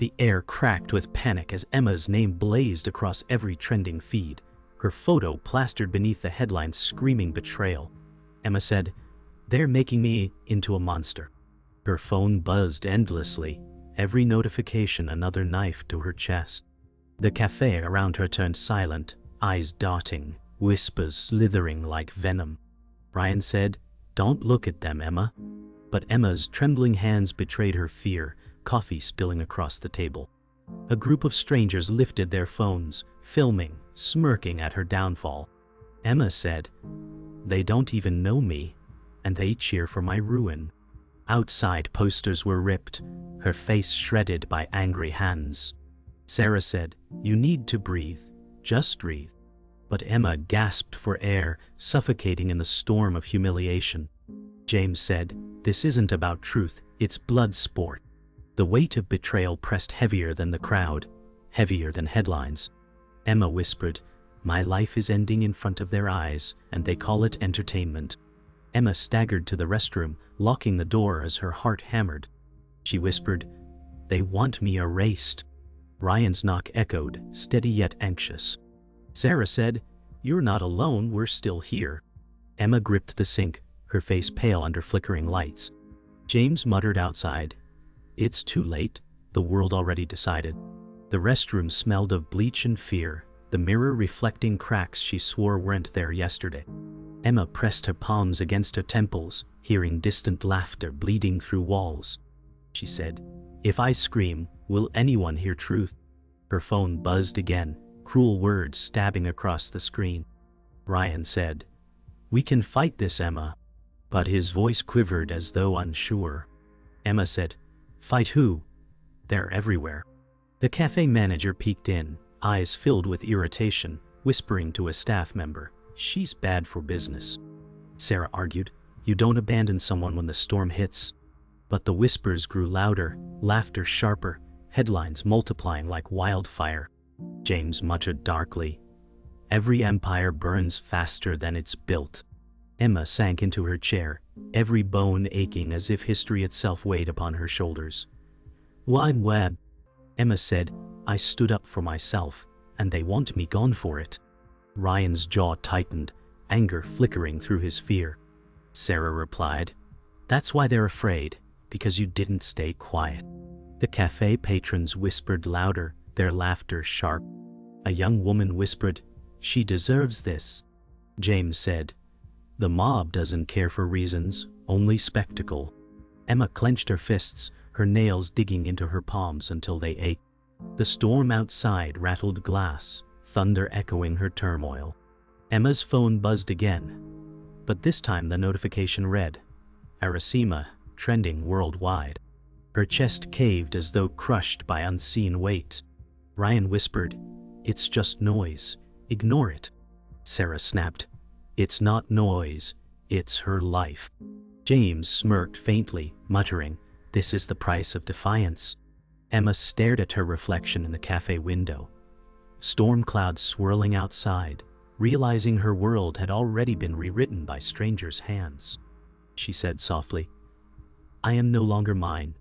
The air cracked with panic as Emma's name blazed across every trending feed, her photo plastered beneath the headlines screaming betrayal. Emma said, "They're making me into a monster." Her phone buzzed endlessly, every notification another knife to her chest. The cafe around her turned silent, eyes darting, whispers slithering like venom. Ryan said, "Don't look at them, Emma." But Emma's trembling hands betrayed her fear, coffee spilling across the table. A group of strangers lifted their phones, filming, smirking at her downfall. Emma said, "They don't even know me, and they cheer for my ruin." Outside posters were ripped, her face shredded by angry hands. Sarah said, "You need to breathe, just breathe." But Emma gasped for air, suffocating in the storm of humiliation. James said, "This isn't about truth, it's blood sport." The weight of betrayal pressed heavier than the crowd, heavier than headlines. Emma whispered, "My life is ending in front of their eyes, and they call it entertainment." Emma staggered to the restroom, locking the door as her heart hammered. She whispered, "They want me erased." Ryan's knock echoed, steady yet anxious. Sarah said, "You're not alone, we're still here." Emma gripped the sink, her face pale under flickering lights. James muttered outside, "It's too late, the world already decided." The restroom smelled of bleach and fear, the mirror reflecting cracks she swore weren't there yesterday. Emma pressed her palms against her temples, hearing distant laughter bleeding through walls. She said, "If I scream, will anyone hear truth?" Her phone buzzed again, cruel words stabbing across the screen. Ryan said, "We can fight this, Emma." But his voice quivered as though unsure. Emma said, "Fight who? They're everywhere." The cafe manager peeked in, eyes filled with irritation, whispering to a staff member, "She's bad for business." Sarah argued, "You don't abandon someone when the storm hits." But the whispers grew louder, laughter sharper, headlines multiplying like wildfire. James muttered darkly, "Every empire burns faster than it's built." Emma sank into her chair, every bone aching as if history itself weighed upon her shoulders. "Wide web," Emma said, "I stood up for myself, and they want me gone for it." Ryan's jaw tightened, anger flickering through his fear. Sarah replied, "That's why they're afraid, because you didn't stay quiet." The cafe patrons whispered louder, their laughter sharp. A young woman whispered, "She deserves this." James said, "The mob doesn't care for reasons, only spectacle." Emma clenched her fists, her nails digging into her palms until they ached. The storm outside rattled glass, thunder echoing her turmoil. Emma's phone buzzed again, but this time the notification read, "Arasima, trending worldwide." Her chest caved as though crushed by unseen weight. Ryan whispered, "It's just noise, ignore it." Sarah snapped, "It's not noise, it's her life." James smirked faintly, muttering, "This is the price of defiance." Emma stared at her reflection in the cafe window. Storm clouds swirling outside, realizing her world had already been rewritten by strangers' hands. She said softly, "I am no longer mine.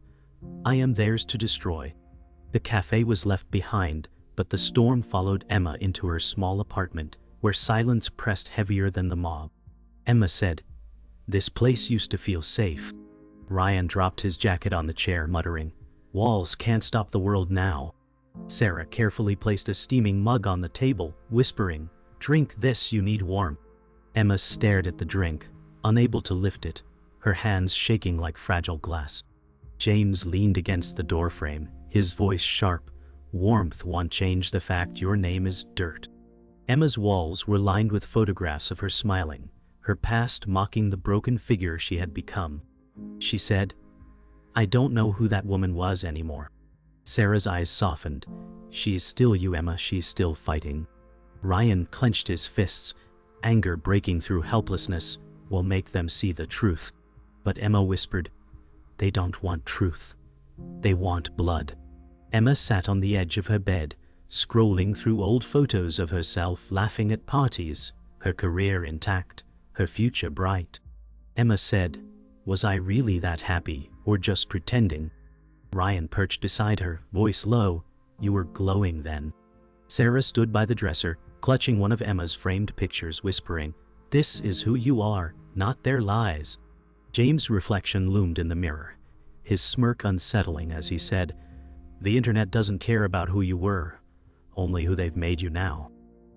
I am theirs to destroy." The cafe was left behind, but the storm followed Emma into her small apartment, where silence pressed heavier than the mob. Emma said, "This place used to feel safe." Ryan dropped his jacket on the chair, muttering, "Walls can't stop the world now." Sarah carefully placed a steaming mug on the table, whispering, "Drink this, you need warmth." Emma stared at the drink, unable to lift it, her hands shaking like fragile glass. James leaned against the doorframe, his voice sharp, "Warmth won't change the fact your name is dirt." Emma's walls were lined with photographs of her smiling, her past mocking the broken figure she had become. She said, "I don't know who that woman was anymore." Sarah's eyes softened. "She is still you, Emma, she's still fighting." Ryan clenched his fists, anger breaking through helplessness. "We'll make them see the truth." But Emma whispered, "They don't want truth. They want blood." Emma sat on the edge of her bed, scrolling through old photos of herself laughing at parties, her career intact, her future bright. Emma said, "Was I really that happy, or just pretending?" Ryan perched beside her, voice low. You were glowing then. Sarah stood by the dresser, clutching one of Emma's framed pictures, whispering, "This is who you are, not their lies." James' reflection loomed in the mirror, his smirk unsettling as he said, "The internet doesn't care about who you were, only who they've made you now."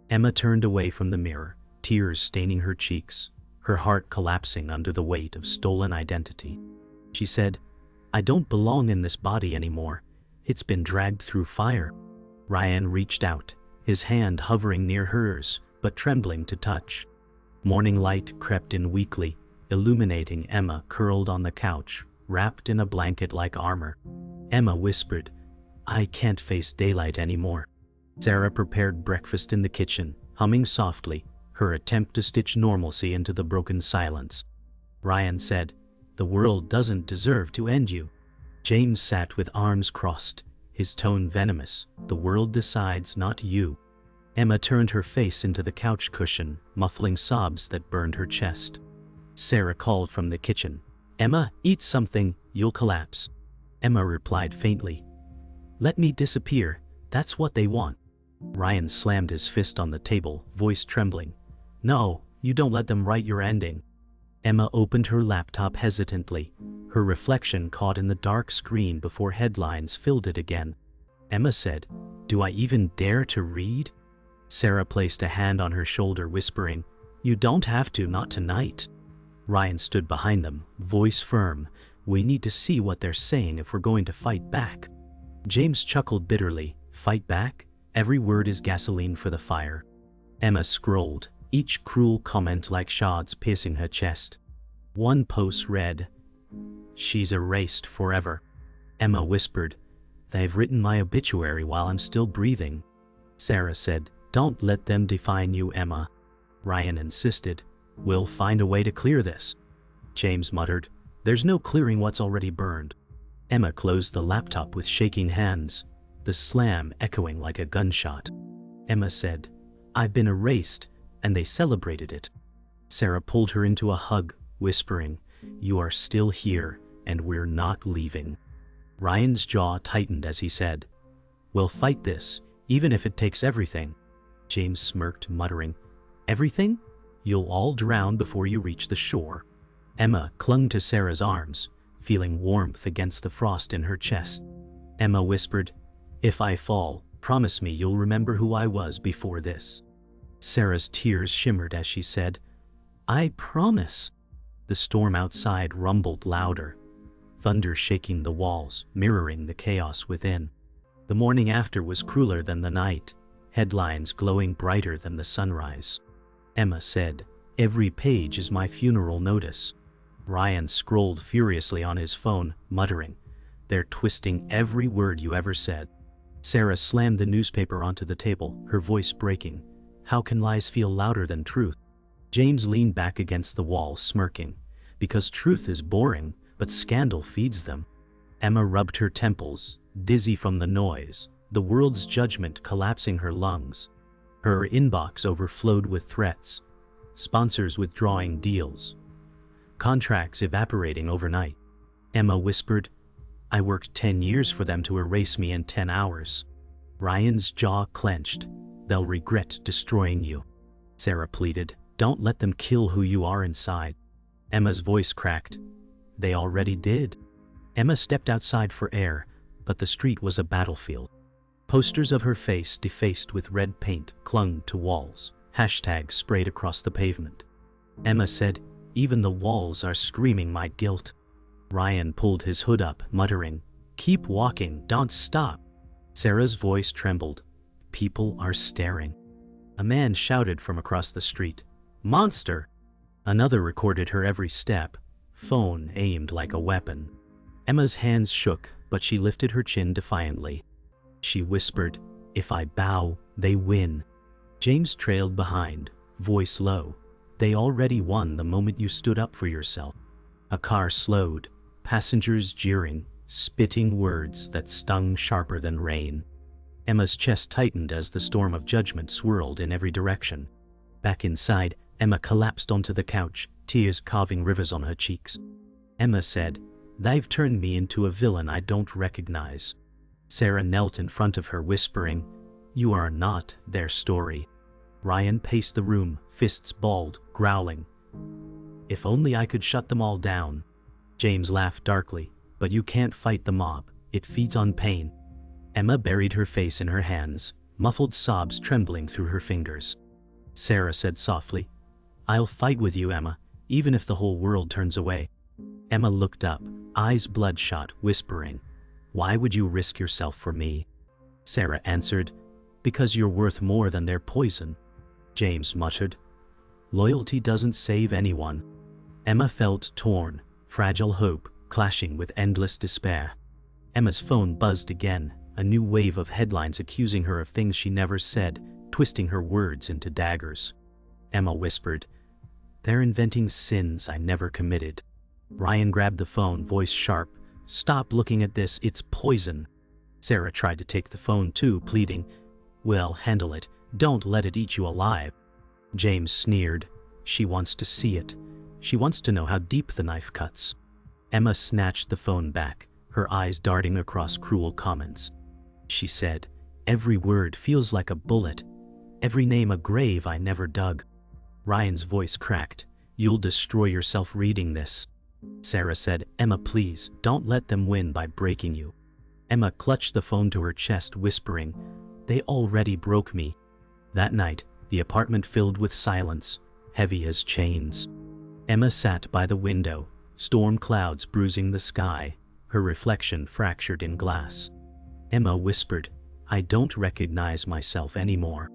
Emma turned away from the mirror, tears staining her cheeks, her heart collapsing under the weight of stolen identity. She said, "I don't belong in this body anymore. It's been dragged through fire." Ryan reached out, his hand hovering near hers, but trembling to touch. Morning light crept in weakly, illuminating Emma curled on the couch, wrapped in a blanket like armor. Emma whispered, "I can't face daylight anymore." Sarah prepared breakfast in the kitchen, humming softly, her attempt to stitch normalcy into the broken silence. Ryan said, "The world doesn't deserve to end you." James sat with arms crossed, his tone venomous. "The world decides, not you." Emma turned her face into the couch cushion, muffling sobs that burned her chest. Sarah called from the kitchen, "Emma, eat something, you'll collapse." Emma replied faintly, "Let me disappear, that's what they want." Ryan slammed his fist on the table, voice trembling. "No, you don't let them write your ending." Emma opened her laptop hesitantly, her reflection caught in the dark screen before headlines filled it again. Emma said, "Do I even dare to read?" Sarah placed a hand on her shoulder, whispering, "You don't have to, not tonight." Ryan stood behind them, voice firm. "We need to see what they're saying if we're going to fight back." James chuckled bitterly. "Fight back? Every word is gasoline for the fire." Emma scrolled, each cruel comment like shards piercing her chest. One post read, "She's erased forever." Emma whispered, "They've written my obituary while I'm still breathing." Sarah said, "Don't let them define you, Emma." Ryan insisted, "We'll find a way to clear this." James muttered, "There's no clearing what's already burned." Emma closed the laptop with shaking hands, the slam echoing like a gunshot. Emma said, "I've been erased, and they celebrated it." Sarah pulled her into a hug, whispering, "You are still here, and we're not leaving." Ryan's jaw tightened as he said, "We'll fight this, even if it takes everything." James smirked, muttering, "Everything? You'll all drown before you reach the shore." Emma clung to Sarah's arms, feeling warmth against the frost in her chest. Emma whispered, "If I fall, promise me you'll remember who I was before this." Sarah's tears shimmered as she said, "I promise." The storm outside rumbled louder, thunder shaking the walls, mirroring the chaos within. The morning after was crueler than the night, headlines glowing brighter than the sunrise. Emma said, "Every page is my funeral notice." Ryan scrolled furiously on his phone, muttering, "They're twisting every word you ever said." Sarah slammed the newspaper onto the table, her voice breaking. "How can lies feel louder than truth?" James leaned back against the wall, smirking, "Because truth is boring, but scandal feeds them." Emma rubbed her temples, dizzy from the noise, the world's judgment collapsing her lungs. Her inbox overflowed with threats, sponsors withdrawing deals, contracts evaporating overnight. Emma whispered, "I worked 10 years for them to erase me in 10 hours. Ryan's jaw clenched. "They'll regret destroying you." Sarah pleaded, "Don't let them kill who you are inside." Emma's voice cracked, "They already did." Emma stepped outside for air, but the street was a battlefield. Posters of her face defaced with red paint clung to walls, hashtags sprayed across the pavement. Emma said, "Even the walls are screaming my guilt." Ryan pulled his hood up, muttering, "Keep walking, don't stop." Sarah's voice trembled, "People are staring." A man shouted from across the street, "Monster!" Another recorded her every step, phone aimed like a weapon. Emma's hands shook, but she lifted her chin defiantly. She whispered, "If I bow, they win." James trailed behind, voice low, "They already won the moment you stood up for yourself." A car slowed, passengers jeering, spitting words that stung sharper than rain. Emma's chest tightened as the storm of judgment swirled in every direction. Back inside, Emma collapsed onto the couch, tears carving rivers on her cheeks. Emma said, They've turned me into a villain I don't recognize. Sarah knelt in front of her, whispering, "You are not their story." Ryan paced the room, fists balled, growling, "If only I could shut them all down." James laughed darkly, "But you can't fight the mob. It feeds on pain." Emma buried her face in her hands, muffled sobs trembling through her fingers. Sarah said softly, "I'll fight with you, Emma, even if the whole world turns away." Emma looked up, eyes bloodshot, whispering, "Why would you risk yourself for me?" Sarah answered, "Because you're worth more than their poison." James muttered, "Loyalty doesn't save anyone." Emma felt torn, fragile hope clashing with endless despair. Emma's phone buzzed again, a new wave of headlines accusing her of things she never said, twisting her words into daggers. Emma whispered, "They're inventing sins I never committed." Ryan grabbed the phone, voice sharp, "Stop looking at this, it's poison." Sarah tried to take the phone too, pleading, "Well, handle it, don't let it eat you alive." James sneered, "She wants to see it. She wants to know how deep the knife cuts." Emma snatched the phone back, her eyes darting across cruel comments. She said, "Every word feels like a bullet. Every name a grave I never dug." Ryan's voice cracked, "You'll destroy yourself reading this." Sarah said, "Emma, please, don't let them win by breaking you." Emma clutched the phone to her chest, whispering, "They already broke me." That night, the apartment filled with silence, heavy as chains. Emma sat by the window, storm clouds bruising the sky, her reflection fractured in glass. Emma whispered, "I don't recognize myself anymore."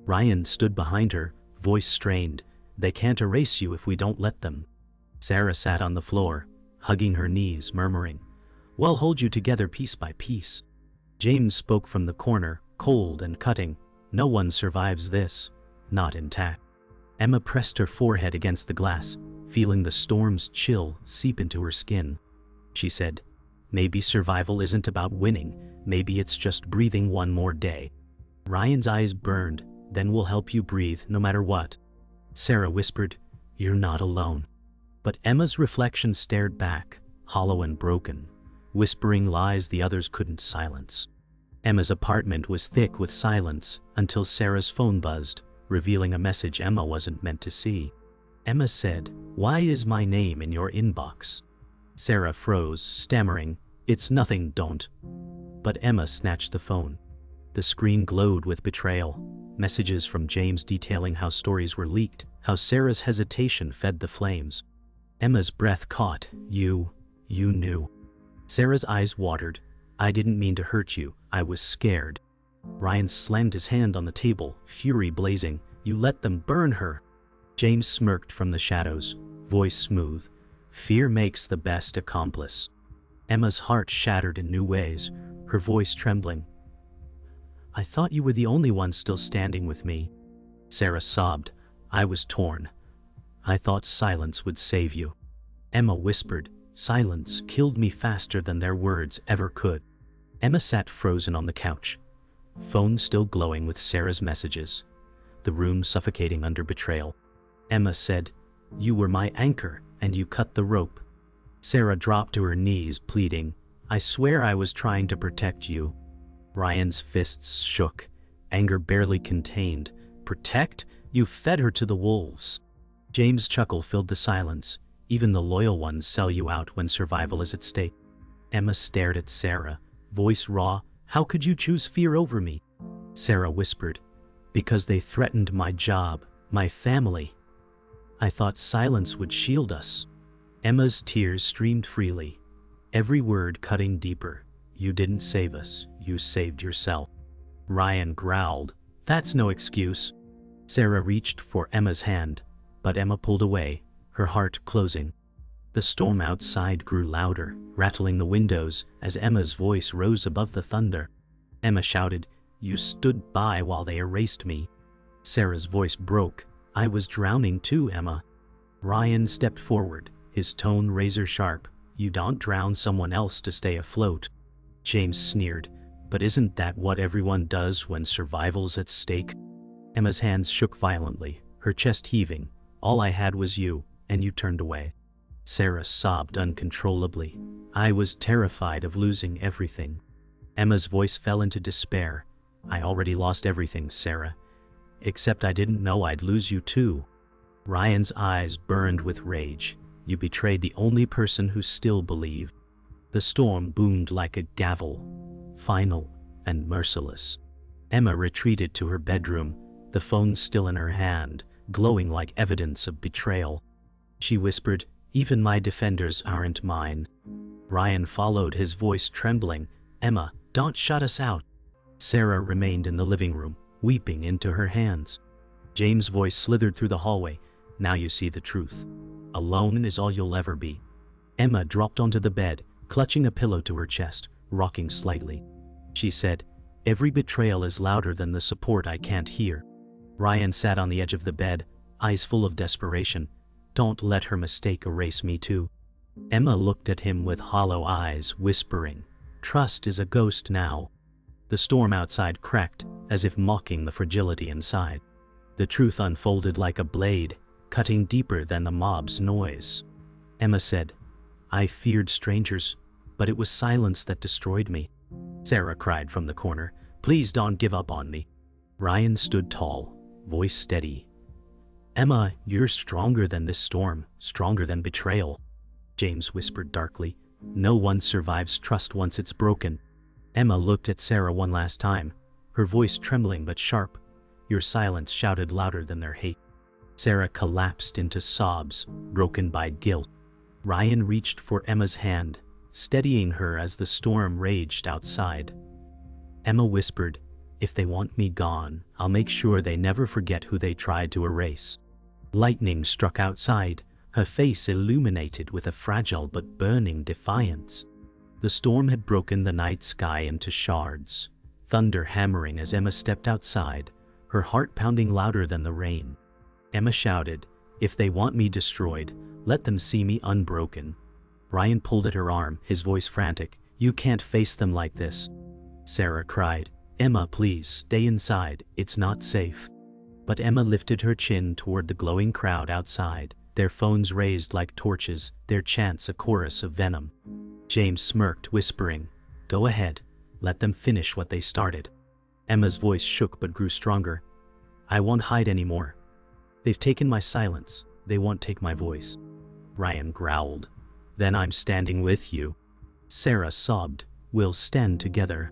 Ryan stood behind her, voice strained, "They can't erase you if we don't let them." Sarah sat on the floor, hugging her knees, murmuring, "We'll hold you together piece by piece." James spoke from the corner, cold and cutting, "No one survives this, not intact." Emma pressed her forehead against the glass, feeling the storm's chill seep into her skin. She said, "Maybe survival isn't about winning, maybe it's just breathing one more day." Ryan's eyes burned, "Then we'll help you breathe no matter what." Sarah whispered, "You're not alone." But Emma's reflection stared back, hollow and broken, whispering lies the others couldn't silence. Emma's apartment was thick with silence until Sarah's phone buzzed, revealing a message Emma wasn't meant to see. Emma said, "Why is my name in your inbox?" Sarah froze, stammering, "It's nothing, don't." But Emma snatched the phone. The screen glowed with betrayal, messages from James detailing how stories were leaked, how Sarah's hesitation fed the flames. Emma's breath caught. You knew." Sarah's eyes watered. "I didn't mean to hurt you, I was scared." Ryan slammed his hand on the table, fury blazing, "You let them burn her." James smirked from the shadows, voice smooth, "Fear makes the best accomplice." Emma's heart shattered in new ways, her voice trembling. "I thought you were the only one still standing with me." Sarah sobbed, "I was torn. I thought silence would save you." Emma whispered, "Silence killed me faster than their words ever could." Emma sat frozen on the couch, phone still glowing with Sarah's messages, the room suffocating under betrayal. Emma said, "You were my anchor, and you cut the rope." Sarah dropped to her knees, pleading, "I swear I was trying to protect you." Ryan's fists shook, anger barely contained. "Protect? You fed her to the wolves." James' chuckle filled the silence. "Even the loyal ones sell you out when survival is at stake." Emma stared at Sarah, voice raw, "How could you choose fear over me?" Sarah whispered, "Because they threatened my job, my family. I thought silence would shield us." Emma's tears streamed freely, every word cutting deeper. "You didn't save us, you saved yourself." Ryan growled, "That's no excuse." Sarah reached for Emma's hand, but Emma pulled away, her heart closing. The storm outside grew louder, rattling the windows as Emma's voice rose above the thunder. Emma shouted, "You stood by while they erased me." Sarah's voice broke, "I was drowning too, Emma." Ryan stepped forward, his tone razor sharp, "You don't drown someone else to stay afloat." James sneered, "But isn't that what everyone does when survival's at stake?" Emma's hands shook violently, her chest heaving. "All I had was you, and you turned away." Sarah sobbed uncontrollably. I was terrified of losing everything. Emma's voice fell into despair. I already lost everything, Sarah. Except I didn't know I'd lose you too. Ryan's eyes burned with rage. You betrayed the only person who still believed. The storm boomed like a gavel, final and merciless. Emma retreated to her bedroom, the phone still in her hand, glowing like evidence of betrayal. She whispered, "Even my defenders aren't mine." Ryan followed, his voice trembling. "Emma, don't shut us out." Sarah remained in the living room, weeping into her hands. James' voice slithered through the hallway. "Now you see the truth. Alone is all you'll ever be." Emma dropped onto the bed, clutching a pillow to her chest, rocking slightly. She said, "Every betrayal is louder than the support I can't hear." Ryan sat on the edge of the bed, eyes full of desperation. "Don't let her mistake erase me too." Emma looked at him with hollow eyes, whispering, "Trust is a ghost now." The storm outside cracked, as if mocking the fragility inside. The truth unfolded like a blade, cutting deeper than the mob's noise. Emma said, "I feared strangers, but it was silence that destroyed me." Sarah cried from the corner, "Please don't give up on me." Ryan stood tall, voice steady. "Emma, you're stronger than this storm, stronger than betrayal." James whispered darkly, "No one survives trust once it's broken." Emma looked at Sarah one last time, her voice trembling but sharp. Your silence shouted louder than their hate. Sarah collapsed into sobs, broken by guilt. Ryan reached for Emma's hand, steadying her as the storm raged outside. Emma whispered, "If they want me gone, I'll make sure they never forget who they tried to erase." Lightning struck outside, her face illuminated with a fragile but burning defiance. The storm had broken the night sky into shards, thunder hammering as Emma stepped outside, her heart pounding louder than the rain. Emma shouted, "If they want me destroyed, let them see me unbroken." Ryan pulled at her arm, his voice frantic, "You can't face them like this." Sarah cried, "Emma, please, stay inside, it's not safe." But Emma lifted her chin toward the glowing crowd outside, their phones raised like torches, their chants a chorus of venom. James smirked, whispering, "Go ahead, let them finish what they started." Emma's voice shook but grew stronger. "I won't hide anymore. They've taken my silence, they won't take my voice." Ryan growled, "Then I'm standing with you." Sarah sobbed, "We'll stand together."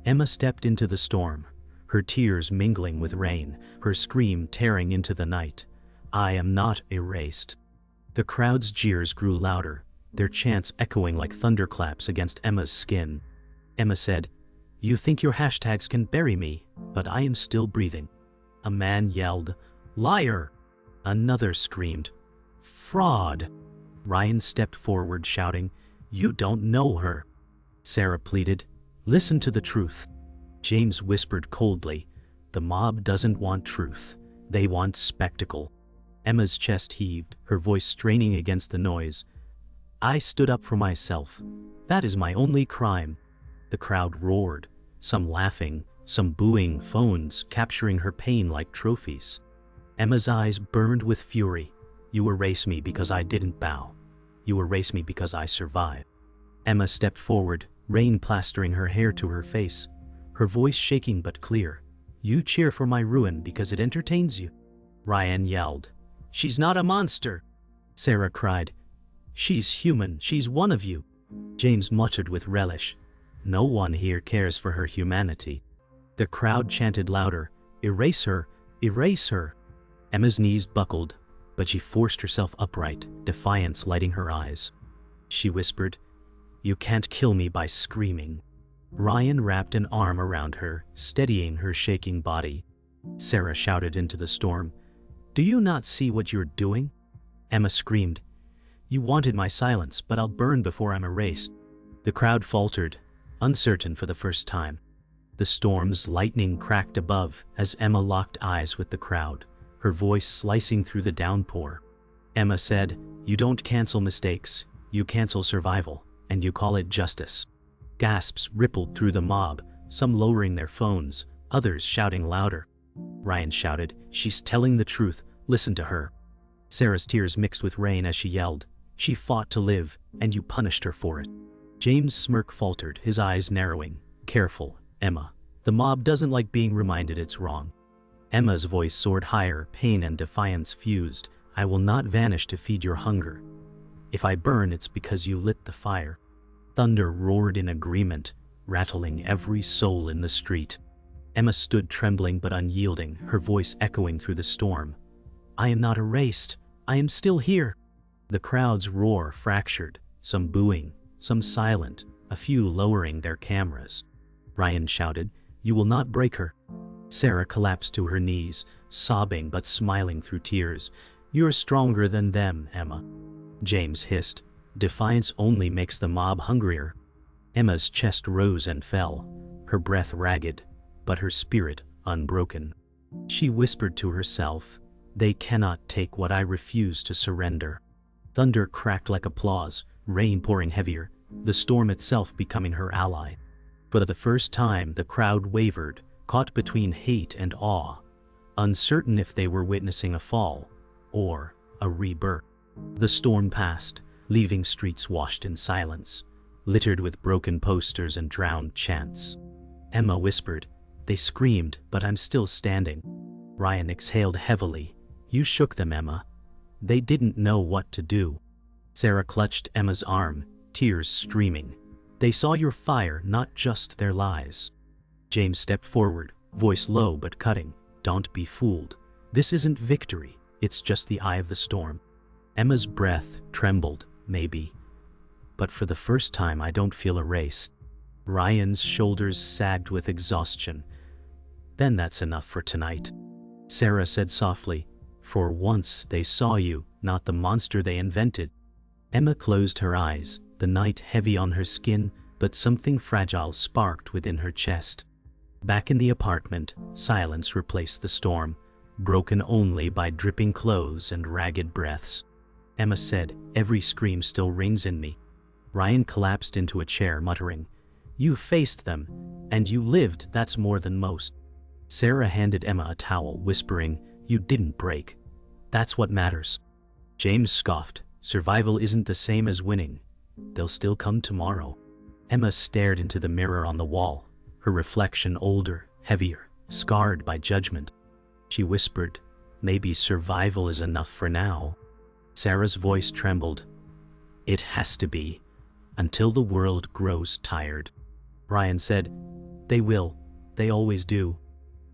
Emma stepped into the storm, her tears mingling with rain, her scream tearing into the night. "I am not erased." The crowd's jeers grew louder, their chants echoing like thunderclaps against Emma's skin. Emma said, "You think your hashtags can bury me, but I am still breathing." A man yelled, "Liar!" Another screamed, "Fraud!" Ryan stepped forward shouting, "You don't know her." Sarah pleaded, "Listen to the truth." James whispered coldly, "The mob doesn't want truth, they want spectacle." Emma's chest heaved, her voice straining against the noise. "I stood up for myself. That is my only crime." The crowd roared, some laughing, some booing, phones capturing her pain like trophies. Emma's eyes burned with fury. "You erase me because I didn't bow. You erase me because I survived." Emma stepped forward, rain plastering her hair to her face, her voice shaking but clear. "You cheer for my ruin because it entertains you." Ryan yelled, "She's not a monster." Sarah cried, "She's human, she's one of you." James muttered with relish, "No one here cares for her humanity." The crowd chanted louder, "Erase her, erase her." Emma's knees buckled, but she forced herself upright, defiance lighting her eyes. She whispered, "You can't kill me by screaming." Ryan wrapped an arm around her, steadying her shaking body. Sarah shouted into the storm, "Do you not see what you're doing?" Emma screamed, "You wanted my silence, but I'll burn before I'm erased." The crowd faltered, uncertain for the first time. The storm's lightning cracked above as Emma locked eyes with the crowd, her voice slicing through the downpour. Emma said, "You don't cancel mistakes, you cancel survival, and you call it justice." Gasps rippled through the mob, some lowering their phones, others shouting louder. Ryan shouted, "She's telling the truth, listen to her." Sarah's tears mixed with rain as she yelled, She fought to live, and you punished her for it. James' smirk faltered, his eyes narrowing. Careful, Emma. The mob doesn't like being reminded it's wrong. Emma's voice soared higher, pain and defiance fused. I will not vanish to feed your hunger. If I burn, it's because you lit the fire. Thunder roared in agreement, rattling every soul in the street. Emma stood trembling but unyielding, her voice echoing through the storm. I am not erased. I am still here. The crowd's roar fractured, some booing, some silent, a few lowering their cameras. Ryan shouted, You will not break her. Sarah collapsed to her knees, sobbing but smiling through tears. You're stronger than them, Emma. James hissed, Defiance only makes the mob hungrier. Emma's chest rose and fell, her breath ragged, but her spirit unbroken. She whispered to herself, They cannot take what I refuse to surrender. Thunder cracked like applause, rain pouring heavier, the storm itself becoming her ally. For the first time, the crowd wavered, caught between hate and awe, uncertain if they were witnessing a fall or a rebirth. The storm passed, leaving streets washed in silence, littered with broken posters and drowned chants. Emma whispered, They screamed, but I'm still standing. Ryan exhaled heavily. You shook them, Emma. They didn't know what to do. Sarah clutched Emma's arm, tears streaming. They saw your fire, not just their lies. James stepped forward, voice low but cutting. Don't be fooled. This isn't victory, it's just the eye of the storm. Emma's breath trembled, maybe. But for the first time I don't feel erased. Ryan's shoulders sagged with exhaustion. Then that's enough for tonight. Sarah said softly, For once they saw you, not the monster they invented. Emma closed her eyes, the night heavy on her skin, but something fragile sparked within her chest. Back in the apartment, silence replaced the storm, broken only by dripping clothes and ragged breaths. Emma said, Every scream still rings in me. Ryan collapsed into a chair, muttering, You faced them, and you lived, that's more than most. Sarah handed Emma a towel, whispering, You didn't break. That's what matters. James scoffed, Survival isn't the same as winning. They'll still come tomorrow. Emma stared into the mirror on the wall, her reflection older, heavier, scarred by judgment. She whispered, Maybe survival is enough for now. Sarah's voice trembled. It has to be, until the world grows tired. Ryan said, They will, they always do.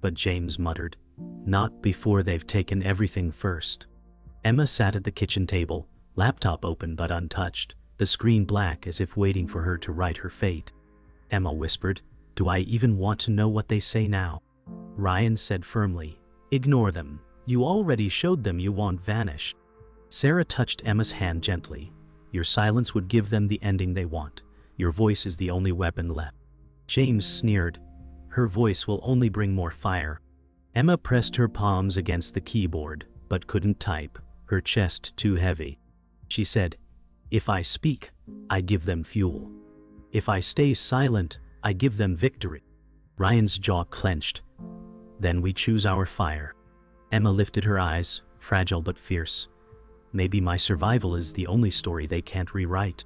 But James muttered, Not before they've taken everything first. Emma sat at the kitchen table, laptop open but untouched, the screen black as if waiting for her to write her fate. Emma whispered, Do I even want to know what they say now? Ryan said firmly, Ignore them. You already showed them you won't vanish. Sarah touched Emma's hand gently. Your silence would give them the ending they want. Your voice is the only weapon left. James sneered. Her voice will only bring more fire. Emma pressed her palms against the keyboard, but couldn't type, her chest too heavy. She said, If I speak, I give them fuel. If I stay silent, I give them victory. Ryan's jaw clenched. Then we choose our fire. Emma lifted her eyes, fragile but fierce. Maybe my survival is the only story they can't rewrite.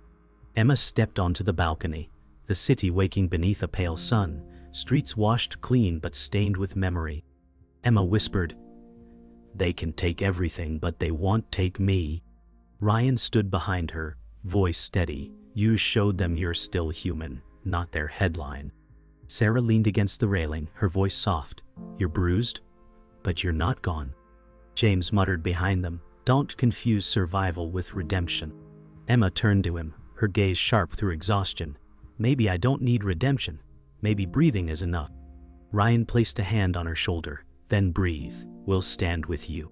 Emma stepped onto the balcony, the city waking beneath a pale sun, streets washed clean but stained with memory. Emma whispered, They can take everything, but they won't take me. Ryan stood behind her, voice steady. You showed them you're still human, not their headline. Sarah leaned against the railing, her voice soft. You're bruised, but you're not gone. James muttered behind them, Don't confuse survival with redemption. Emma turned to him, her gaze sharp through exhaustion. Maybe I don't need redemption. Maybe breathing is enough. Ryan placed a hand on her shoulder. Then breathe. We'll stand with you.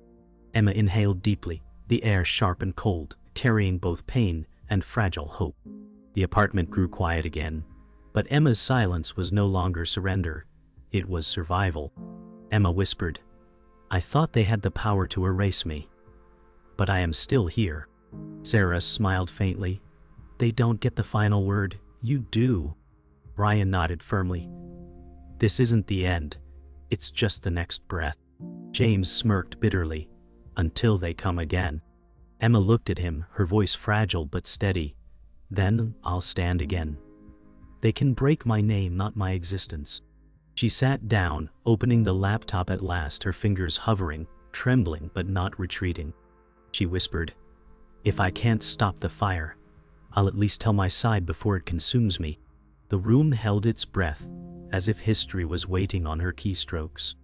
Emma inhaled deeply, the air sharp and cold, carrying both pain and fragile hope. The apartment grew quiet again, but Emma's silence was no longer surrender. It was survival. Emma whispered, I thought they had the power to erase me. But I am still here. Sarah smiled faintly. They don't get the final word, you do. Ryan nodded firmly. This isn't the end. It's just the next breath. James smirked bitterly. Until they come again. Emma looked at him, her voice fragile but steady. Then, I'll stand again. They can break my name, not my existence. She sat down, opening the laptop at last, her fingers hovering, trembling but not retreating. She whispered, "If I can't stop the fire, I'll at least tell my side before it consumes me." The room held its breath, as if history was waiting on her keystrokes.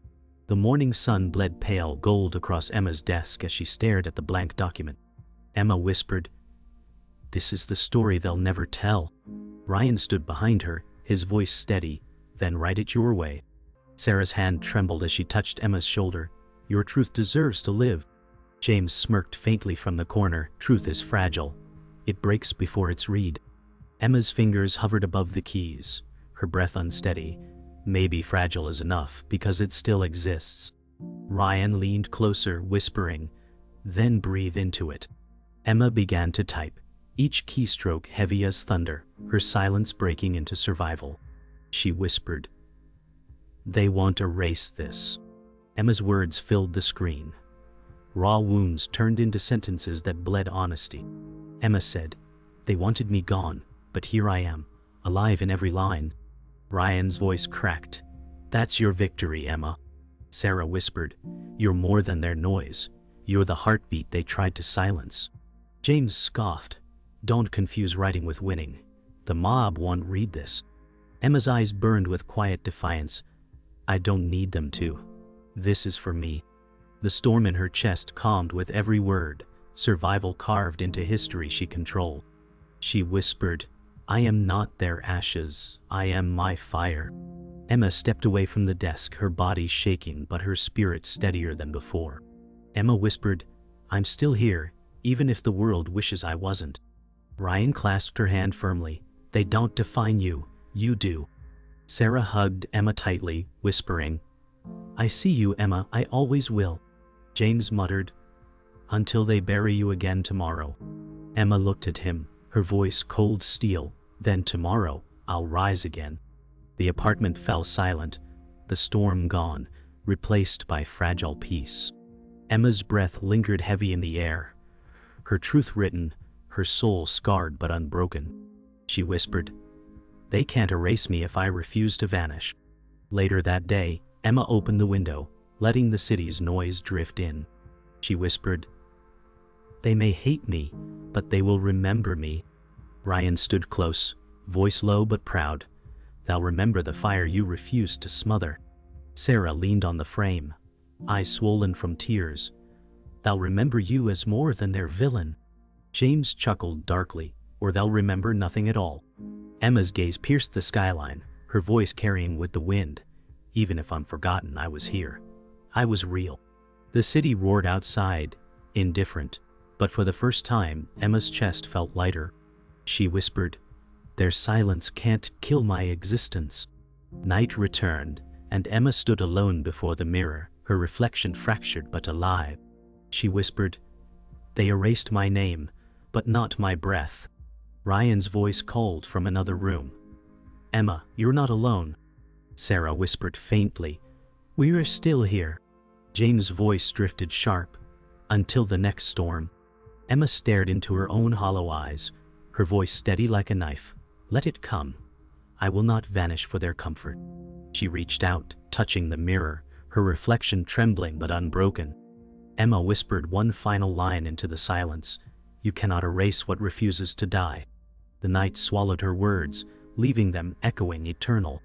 The morning sun bled pale gold across Emma's desk as she stared at the blank document. Emma whispered, "This is the story they'll never tell." Ryan stood behind her, his voice steady. "Then write it your way." Sarah's hand trembled as she touched Emma's shoulder. "Your truth deserves to live." James smirked faintly from the corner. "Truth is fragile. It breaks before it's read." Emma's fingers hovered above the keys, her breath unsteady. "Maybe fragile is enough, because it still exists." Ryan leaned closer, whispering, "Then breathe into it." Emma began to type, each keystroke heavy as thunder, her silence breaking into survival. She whispered, "They won't erase this." Emma's words filled the screen. Raw wounds turned into sentences that bled honesty. Emma said, "They wanted me gone, but here I am, alive in every line." Ryan's voice cracked. "That's your victory, Emma." Sarah whispered, "You're more than their noise. You're the heartbeat they tried to silence." James scoffed, "Don't confuse writing with winning. The mob won't read this." Emma's eyes burned with quiet defiance. "I don't need them to. This is for me." The storm in her chest calmed with every word, survival carved into history she controlled. She whispered, "I am not their ashes, I am my fire." Emma stepped away from the desk, her body shaking but her spirit steadier than before. Emma whispered, "I'm still here, even if the world wishes I wasn't." Ryan clasped her hand firmly. "They don't define you, you do." Sarah hugged Emma tightly, whispering, "I see you, Emma, I always will." James muttered, "Until they bury you again tomorrow." Emma looked at him, her voice cold steel. "Then tomorrow, I'll rise again." The apartment fell silent, the storm gone, replaced by fragile peace. Emma's breath lingered heavy in the air, her truth written, her soul scarred but unbroken. She whispered, "They can't erase me if I refuse to vanish." Later that day, Emma opened the window, letting the city's noise drift in. She whispered, "They may hate me, but they will remember me." Ryan stood close, voice low but proud. "They'll remember the fire you refused to smother." Sarah leaned on the frame, eyes swollen from tears. "They'll remember you as more than their villain." James chuckled darkly, "Or they'll remember nothing at all." Emma's gaze pierced the skyline, her voice carrying with the wind. "Even if I'm forgotten, I was here. I was real." The city roared outside, indifferent, but for the first time, Emma's chest felt lighter. She whispered, "Their silence can't kill my existence." Night returned, and Emma stood alone before the mirror, her reflection fractured but alive. She whispered, "They erased my name, but not my breath." Ryan's voice called from another room. "Emma, you're not alone." Sarah whispered faintly, "We're still here." James' voice drifted sharp, "Until the next storm." Emma stared into her own hollow eyes, her voice steady like a knife. "Let it come. I will not vanish for their comfort." She reached out, touching the mirror, her reflection trembling but unbroken. Emma whispered one final line into the silence, "You cannot erase what refuses to die." The night swallowed her words, leaving them echoing eternal.